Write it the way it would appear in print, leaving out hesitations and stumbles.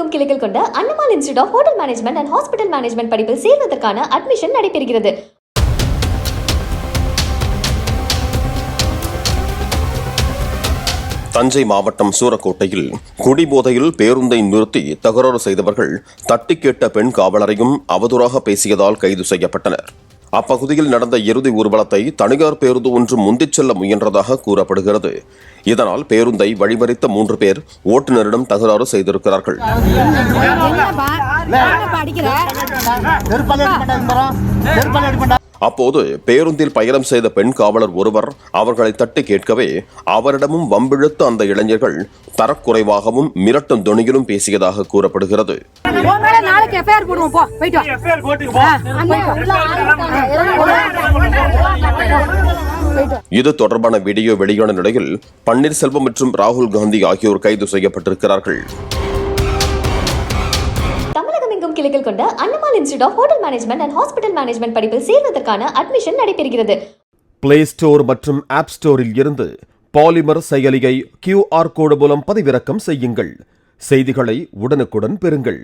தமிழகமெங்கும் கிளைகள் கொண்ட Annamalai institute of hotel management and hospital management படிப்பில் சேர்வதற்கான அட்மிஷன் நடைபெறுகிறது. தஞ்சை மாவட்டம் சூரக்கோட்டையில் குடிபோதையில் பேருந்தை நிறுத்தி தகராறு செய்தவர்கள் தட்டி கேட்ட பெண் காவலரையும் அவதூறாக பேசியதால் கைது செய்யப்பட்டனர். அப்பகுதியில் நடந்த இறுதி ஊர்வலத்தை தனியார் பேருந்து ஒன்று முந்திச் செல்ல முயன்றதாக கூறப்படுகிறது. இதனால் பேருந்தை வழிமறித்த 3 பேர் ஓட்டுநரிடம் தகராறு செய்திருக்கிறார்கள். அப்போது பேருந்தில் பயணம் செய்த பெண் காவலர் ஒருவர் அவர்களை தட்டி கேட்கவே அவரிடமும் வம்பிழுத்த அந்த இளைஞர்கள் தரக்குறைவாகவும் மிரட்டும் தொனியிலும் பேசியதாக கூறப்படுகிறது. இது தொடர்பான வீடியோ வெளியான நிலையில் பன்னீர்செல்வம் மற்றும் ராகுல் காந்தி ஆகியோர் கைது செய்யப்பட்டிருக்கிறார்கள். தமிழகமெங்கும் கிளைகள் கொண்ட Annamalai institute of hotel management and hospital management படிப்பில் சேர்வதற்கான அட்மிஷன் நடைபெறுகிறது. பிளே ஸ்டோர் மற்றும் ஆப் ஸ்டோரில் இருந்து பாலிமர் செயலியை QR கோடு மூலம் பதிவிறக்கம் செய்யுங்கள். செய்திகளை உடனுக்குடன் பெறுங்கள்.